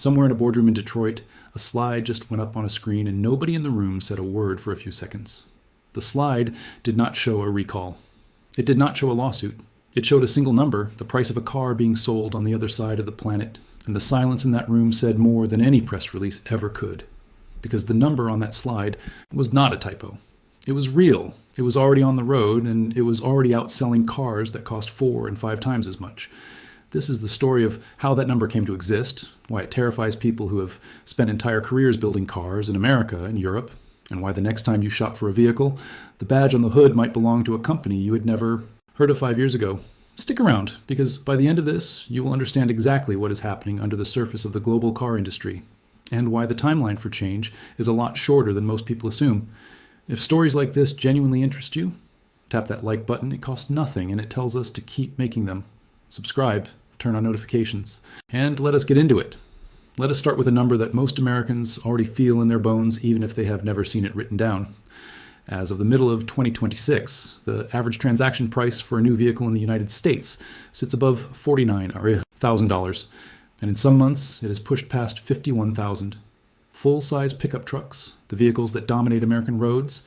Somewhere in a boardroom in Detroit, a slide just went up on a screen and nobody in the room said a word for a few seconds. The slide did not show a recall. It did not show a lawsuit. It showed a single number, the price of a car being sold on the other side of the planet, and the silence in that room said more than any press release ever could. Because the number on that slide was not a typo. It was real. It was already on the road, and it was already outselling cars that cost 4 and 5 times as much. This is the story of how that number came to exist, why it terrifies people who have spent entire careers building cars in America and Europe, and why the next time you shop for a vehicle, the badge on the hood might belong to a company you had never heard of 5 years ago. Stick around, because by the end of this, you will understand exactly what is happening under the surface of the global car industry, and why the timeline for change is a lot shorter than most people assume. If stories like this genuinely interest you, tap that like button. It costs nothing, and it tells us to keep making them. Subscribe, turn on notifications, and let us get into it. Let us start with a number that most Americans already feel in their bones, even if they have never seen it written down. As of the middle of 2026, the average transaction price for a new vehicle in the United States sits above $49,000, and in some months it has pushed past $51,000. Full-size pickup trucks, the vehicles that dominate American roads,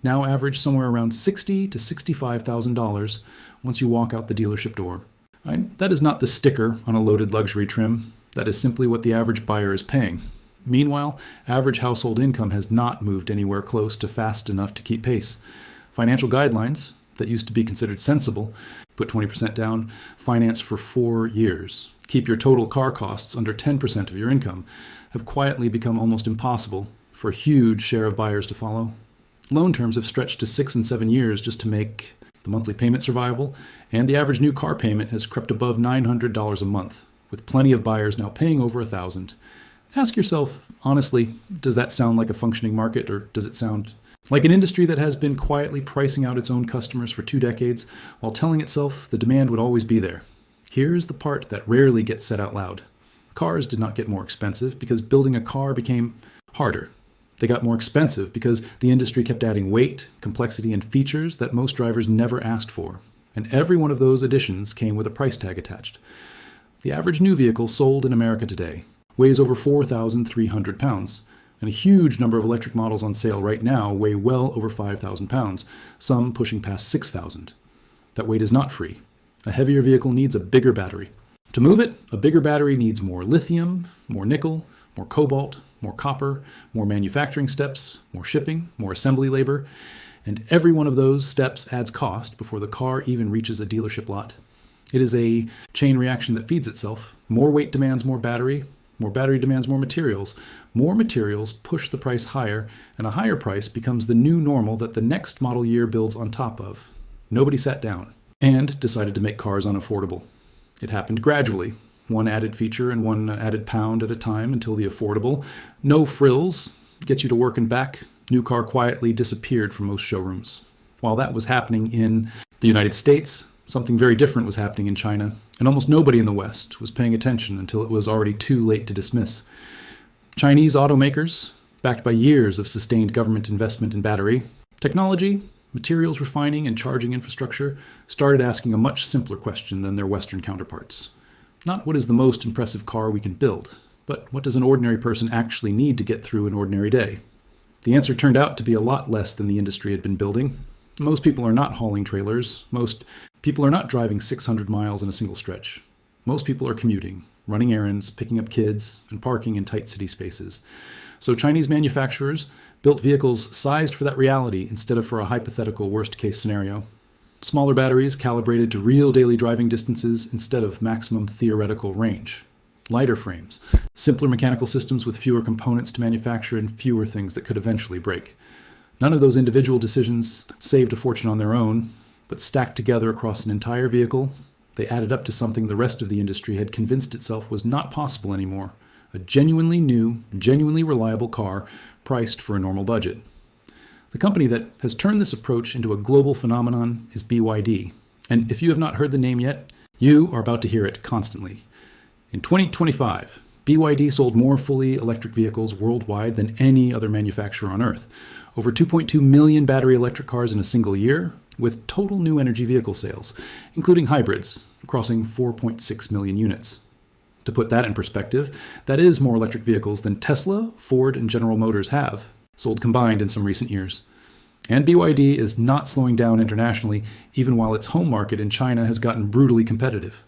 now average somewhere around $60,000 to $65,000 once you walk out the dealership door. That is not the sticker on a loaded luxury trim. That is simply what the average buyer is paying. Meanwhile, average household income has not moved anywhere close to fast enough to keep pace. Financial guidelines that used to be considered sensible, put 20% down, finance for 4 years, keep your total car costs under 10% of your income, have quietly become almost impossible for a huge share of buyers to follow. Loan terms have stretched to 6 and 7 years just to make the monthly payment survivable, and the average new car payment has crept above $900 a month, with plenty of buyers now paying over $1,000. Ask yourself, honestly, does that sound like a functioning market, or does it sound like an industry that has been quietly pricing out its own customers for 2 decades while telling itself the demand would always be there? Here's the part that rarely gets said out loud. Cars did not get more expensive because building a car became harder. They got more expensive because the industry kept adding weight, complexity, and features that most drivers never asked for. And every one of those additions came with a price tag attached. The average new vehicle sold in America today weighs over 4,300 pounds, and a huge number of electric models on sale right now weigh well over 5,000 pounds, some pushing past 6,000. That weight is not free. A heavier vehicle needs a bigger battery. To move it, a bigger battery needs more lithium, more nickel, more cobalt, more copper, more manufacturing steps, more shipping, more assembly labor, and every one of those steps adds cost before the car even reaches a dealership lot. It is a chain reaction that feeds itself. More weight demands more battery demands more materials push the price higher, and a higher price becomes the new normal that the next model year builds on top of. Nobody sat down and decided to make cars unaffordable. It happened gradually, one added feature and one added pound at a time until the affordable, no frills, gets you to work and back, new car quietly disappeared from most showrooms. While that was happening in the United States, something very different was happening in China, and almost nobody in the West was paying attention until it was already too late to dismiss. Chinese automakers, backed by years of sustained government investment in battery, technology, materials refining, and charging infrastructure, started asking a much simpler question than their Western counterparts. Not what is the most impressive car we can build, but what does an ordinary person actually need to get through an ordinary day? The answer turned out to be a lot less than the industry had been building. Most people are not hauling trailers. Most people are not driving 600 miles in a single stretch. Most people are commuting, running errands, picking up kids, and parking in tight city spaces. So Chinese manufacturers built vehicles sized for that reality instead of for a hypothetical worst-case scenario. Smaller batteries calibrated to real daily driving distances instead of maximum theoretical range. Lighter frames, simpler mechanical systems with fewer components to manufacture and fewer things that could eventually break. None of those individual decisions saved a fortune on their own, but stacked together across an entire vehicle, they added up to something the rest of the industry had convinced itself was not possible anymore. A genuinely new, genuinely reliable car priced for a normal budget. The company that has turned this approach into a global phenomenon is BYD. And if you have not heard the name yet, you are about to hear it constantly. In 2025, BYD sold more fully electric vehicles worldwide than any other manufacturer on Earth. Over 2.2 million battery electric cars in a single year, with total new energy vehicle sales, including hybrids, crossing 4.6 million units. To put that in perspective, that is more electric vehicles than Tesla, Ford, and General Motors have, sold combined in some recent years. And BYD is not slowing down internationally, even while its home market in China has gotten brutally competitive.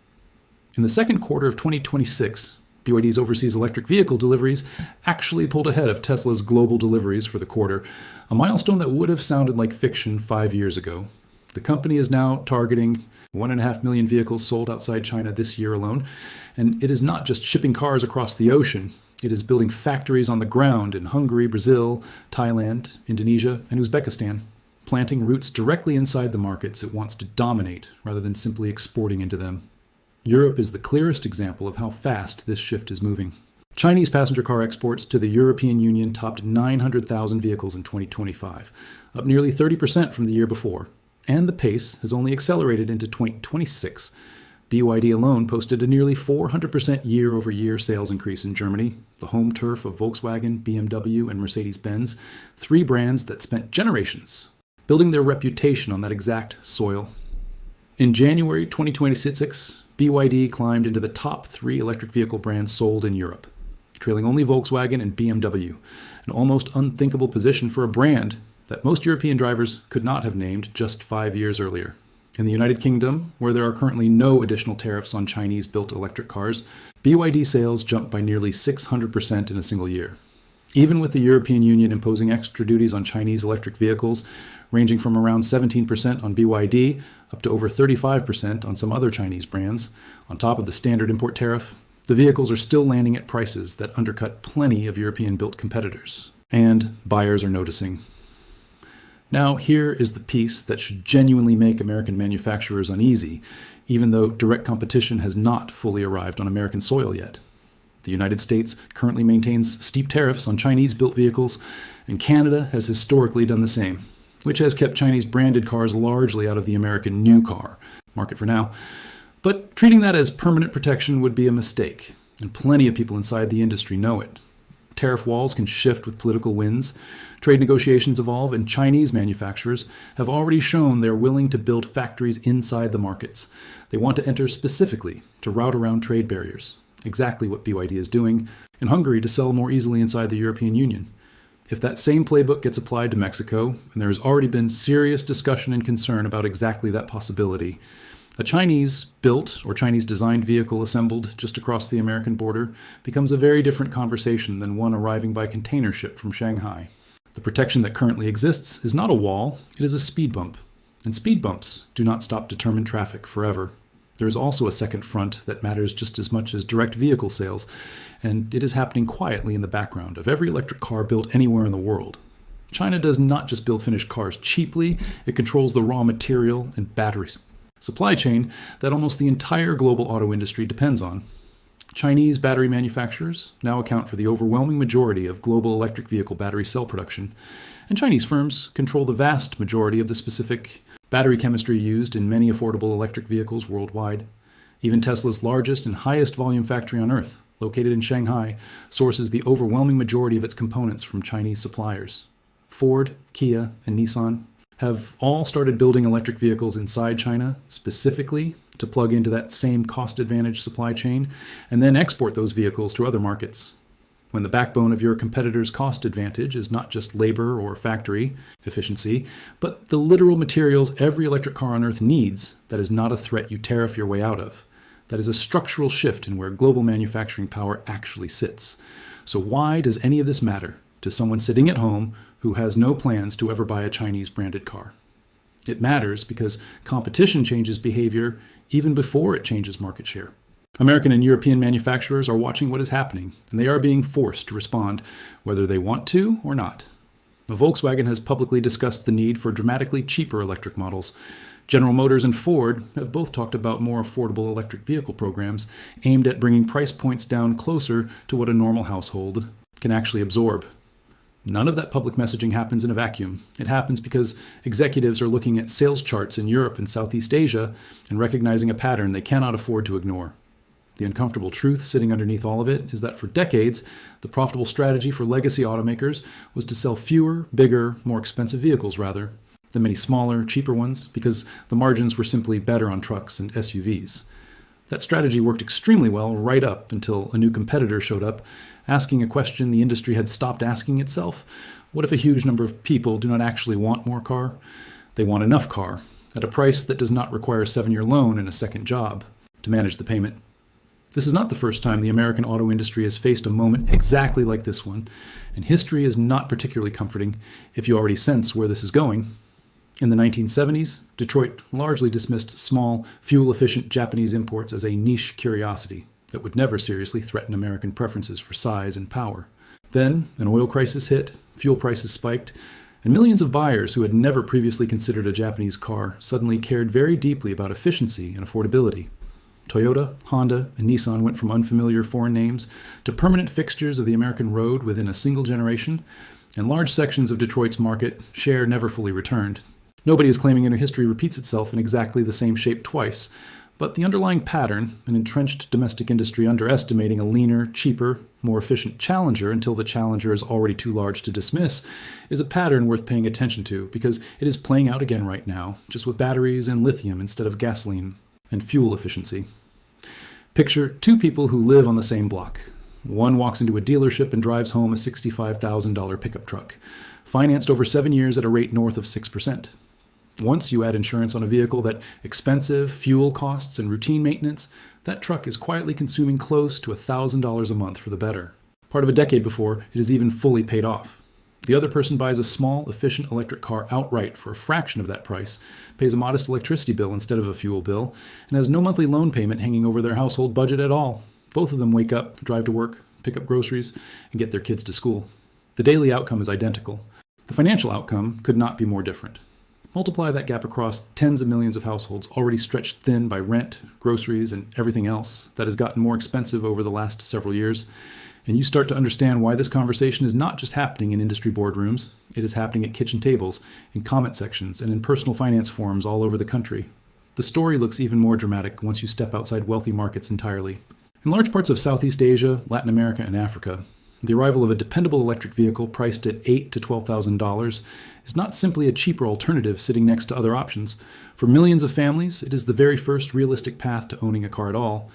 In the second quarter of 2026, BYD's overseas electric vehicle deliveries actually pulled ahead of Tesla's global deliveries for the quarter, a milestone that would have sounded like fiction 5 years ago. The company is now targeting 1.5 million vehicles sold outside China this year alone, and it is not just shipping cars across the ocean. It is building factories on the ground in Hungary, Brazil, Thailand, Indonesia, and Uzbekistan, planting roots directly inside the markets it wants to dominate rather than simply exporting into them. Europe is the clearest example of how fast this shift is moving. Chinese passenger car exports to the European Union topped 900,000 vehicles in 2025, up nearly 30% from the year before, and the pace has only accelerated into 2026. BYD alone posted a nearly 400% year-over-year sales increase in Germany, the home turf of Volkswagen, BMW, and Mercedes-Benz, 3 brands that spent generations building their reputation on that exact soil. In January 2026, BYD climbed into the top 3 electric vehicle brands sold in Europe, trailing only Volkswagen and BMW, an almost unthinkable position for a brand that most European drivers could not have named just 5 years earlier. In the United Kingdom, where there are currently no additional tariffs on Chinese-built electric cars, BYD sales jumped by nearly 600% in a single year. Even with the European Union imposing extra duties on Chinese electric vehicles, ranging from around 17% on BYD up to over 35% on some other Chinese brands, on top of the standard import tariff, the vehicles are still landing at prices that undercut plenty of European-built competitors. And buyers are noticing. Now, here is the piece that should genuinely make American manufacturers uneasy, even though direct competition has not fully arrived on American soil yet. The United States currently maintains steep tariffs on Chinese-built vehicles, and Canada has historically done the same, which has kept Chinese-branded cars largely out of the American new car market for now. But treating that as permanent protection would be a mistake, and plenty of people inside the industry know it. Tariff walls can shift with political winds, trade negotiations evolve, and Chinese manufacturers have already shown they're willing to build factories inside the markets. They want to enter specifically to route around trade barriers, exactly what BYD is doing in Hungary to sell more easily inside the European Union. If that same playbook gets applied to Mexico, and there has already been serious discussion and concern about exactly that possibility, a Chinese-built or Chinese-designed vehicle assembled just across the American border becomes a very different conversation than one arriving by container ship from Shanghai. The protection that currently exists is not a wall, it is a speed bump. And speed bumps do not stop determined traffic forever. There is also a second front that matters just as much as direct vehicle sales, and it is happening quietly in the background of every electric car built anywhere in the world. China does not just build finished cars cheaply, it controls the raw material and batteries supply chain that almost the entire global auto industry depends on. Chinese battery manufacturers now account for the overwhelming majority of global electric vehicle battery cell production, and Chinese firms control the vast majority of the specific battery chemistry used in many affordable electric vehicles worldwide. Even Tesla's largest and highest volume factory on Earth, located in Shanghai, sources the overwhelming majority of its components from Chinese suppliers. Ford, Kia, and Nissan have all started building electric vehicles inside China specifically to plug into that same cost-advantage supply chain and then export those vehicles to other markets. When the backbone of your competitor's cost advantage is not just labor or factory efficiency, but the literal materials every electric car on Earth needs, that is not a threat you tariff your way out of. That is a structural shift in where global manufacturing power actually sits. So why does any of this matter to someone sitting at home who has no plans to ever buy a Chinese-branded car? It matters because competition changes behavior even before it changes market share. American and European manufacturers are watching what is happening, and they are being forced to respond, whether they want to or not. Volkswagen has publicly discussed the need for dramatically cheaper electric models. General Motors and Ford have both talked about more affordable electric vehicle programs aimed at bringing price points down closer to what a normal household can actually absorb. None of that public messaging happens in a vacuum. It happens because executives are looking at sales charts in Europe and Southeast Asia and recognizing a pattern they cannot afford to ignore. The uncomfortable truth sitting underneath all of it is that for decades, the profitable strategy for legacy automakers was to sell fewer, bigger, more expensive vehicles rather than many smaller, cheaper ones, because the margins were simply better on trucks and SUVs. That strategy worked extremely well right up until a new competitor showed up, asking a question the industry had stopped asking itself. What if a huge number of people do not actually want more car? They want enough car, at a price that does not require a 7-year loan and a second job to manage the payment. This is not the first time the American auto industry has faced a moment exactly like this one, and history is not particularly comforting if you already sense where this is going. In the 1970s, Detroit largely dismissed small, fuel-efficient Japanese imports as a niche curiosity that would never seriously threaten American preferences for size and power. Then, an oil crisis hit, fuel prices spiked, and millions of buyers who had never previously considered a Japanese car suddenly cared very deeply about efficiency and affordability. Toyota, Honda, and Nissan went from unfamiliar foreign names to permanent fixtures of the American road within a single generation, and large sections of Detroit's market share never fully returned. Nobody is claiming history repeats itself in exactly the same shape twice, but the underlying pattern, an entrenched domestic industry underestimating a leaner, cheaper, more efficient challenger until the challenger is already too large to dismiss, is a pattern worth paying attention to because it is playing out again right now, just with batteries and lithium instead of gasoline and fuel efficiency. Picture two people who live on the same block. One walks into a dealership and drives home a $65,000 pickup truck, financed over 7 years at a rate north of 6%. Once you add insurance on a vehicle that expensive fuel costs and routine maintenance, that truck is quietly consuming close to $1,000 a month for the better. Part of a decade before it is even fully paid off. The other person buys a small, efficient electric car outright for a fraction of that price, pays a modest electricity bill instead of a fuel bill, and has no monthly loan payment hanging over their household budget at all. Both of them wake up, drive to work, pick up groceries, and get their kids to school. The daily outcome is identical. The financial outcome could not be more different. Multiply that gap across tens of millions of households already stretched thin by rent, groceries, and everything else that has gotten more expensive over the last several years, and you start to understand why this conversation is not just happening in industry boardrooms. It is happening at kitchen tables, in comment sections, and in personal finance forums all over the country. The story looks even more dramatic once you step outside wealthy markets entirely. In large parts of Southeast Asia, Latin America, and Africa, the arrival of a dependable electric vehicle priced at $8,000 to $12,000 is not simply a cheaper alternative sitting next to other options. For millions of families, it is the very first realistic path to owning a car at all.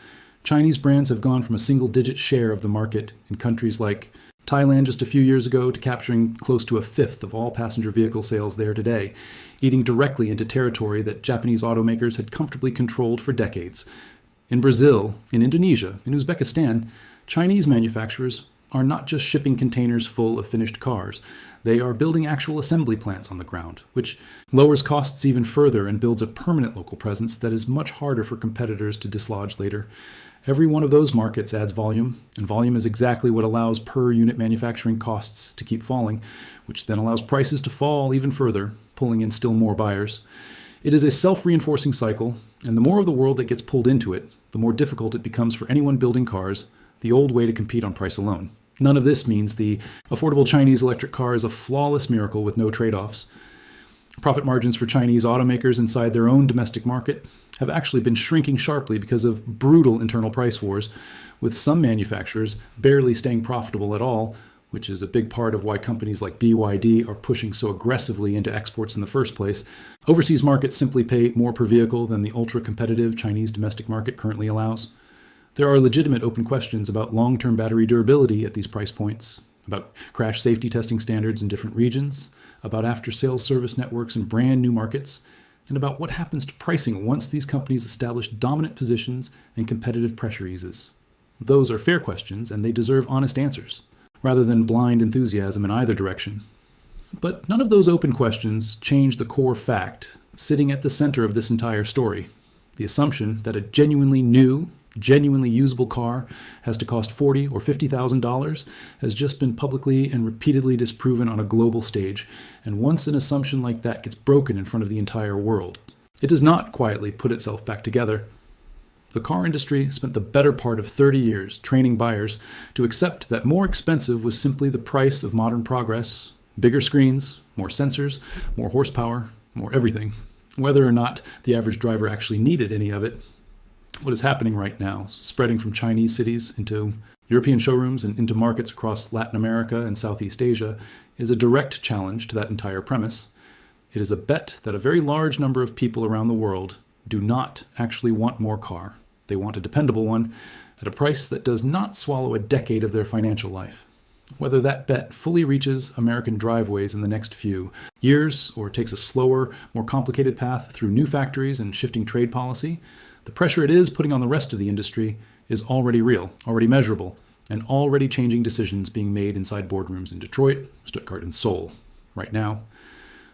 Chinese brands have gone from a single-digit share of the market in countries like Thailand just a few years ago to capturing close to a fifth of all passenger vehicle sales there today, eating directly into territory that Japanese automakers had comfortably controlled for decades. In Brazil, in Indonesia, in Uzbekistan, Chinese manufacturers are not just shipping containers full of finished cars. They are building actual assembly plants on the ground, which lowers costs even further and builds a permanent local presence that is much harder for competitors to dislodge later. Every one of those markets adds volume, and volume is exactly what allows per-unit manufacturing costs to keep falling, which then allows prices to fall even further, pulling in still more buyers. It is a self-reinforcing cycle, and the more of the world that gets pulled into it, the more difficult it becomes for anyone building cars, the old way to compete on price alone. None of this means the affordable Chinese electric car is a flawless miracle with no trade-offs. Profit margins for Chinese automakers inside their own domestic market have actually been shrinking sharply because of brutal internal price wars, with some manufacturers barely staying profitable at all, which is a big part of why companies like BYD are pushing so aggressively into exports in the first place. Overseas markets simply pay more per vehicle than the ultra-competitive Chinese domestic market currently allows. There are legitimate open questions about long-term battery durability at these price points, about crash safety testing standards in different regions, about after-sales service networks in brand new markets, and about what happens to pricing once these companies establish dominant positions and competitive pressure eases. Those are fair questions, and they deserve honest answers, rather than blind enthusiasm in either direction. But none of those open questions change the core fact sitting at the center of this entire story, the assumption that a genuinely new, genuinely usable car has to cost $40,000 or $50,000 has just been publicly and repeatedly disproven on a global stage, and once an assumption like that gets broken in front of the entire world, it does not quietly put itself back together. The car industry spent the better part of 30 years training buyers to accept that more expensive was simply the price of modern progress, bigger screens, more sensors, more horsepower, more everything, whether or not the average driver actually needed any of it. What is happening right now, spreading from Chinese cities into European showrooms and into markets across Latin America and Southeast Asia, is a direct challenge to that entire premise. It is a bet that a very large number of people around the world do not actually want more car. They want a dependable one at a price that does not swallow a decade of their financial life. Whether that bet fully reaches American driveways in the next few years or takes a slower, more complicated path through new factories and shifting trade policy, the pressure it is putting on the rest of the industry is already real, already measurable, and already changing decisions being made inside boardrooms in Detroit, Stuttgart, and Seoul right now.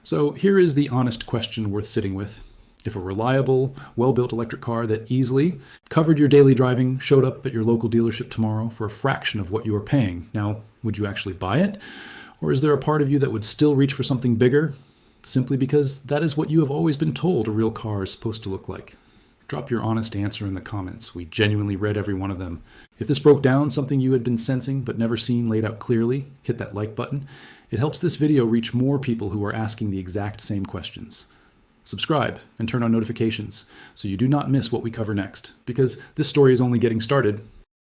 So here is the honest question worth sitting with. If a reliable, well-built electric car that easily covered your daily driving showed up at your local dealership tomorrow for a fraction of what you are paying, now, would you actually buy it? Or is there a part of you that would still reach for something bigger, simply because that is what you have always been told a real car is supposed to look like? Drop your honest answer in the comments. We genuinely read every one of them. If this broke down something you had been sensing but never seen laid out clearly, hit that like button. It helps this video reach more people who are asking the exact same questions. Subscribe and turn on notifications so you do not miss what we cover next, because this story is only getting started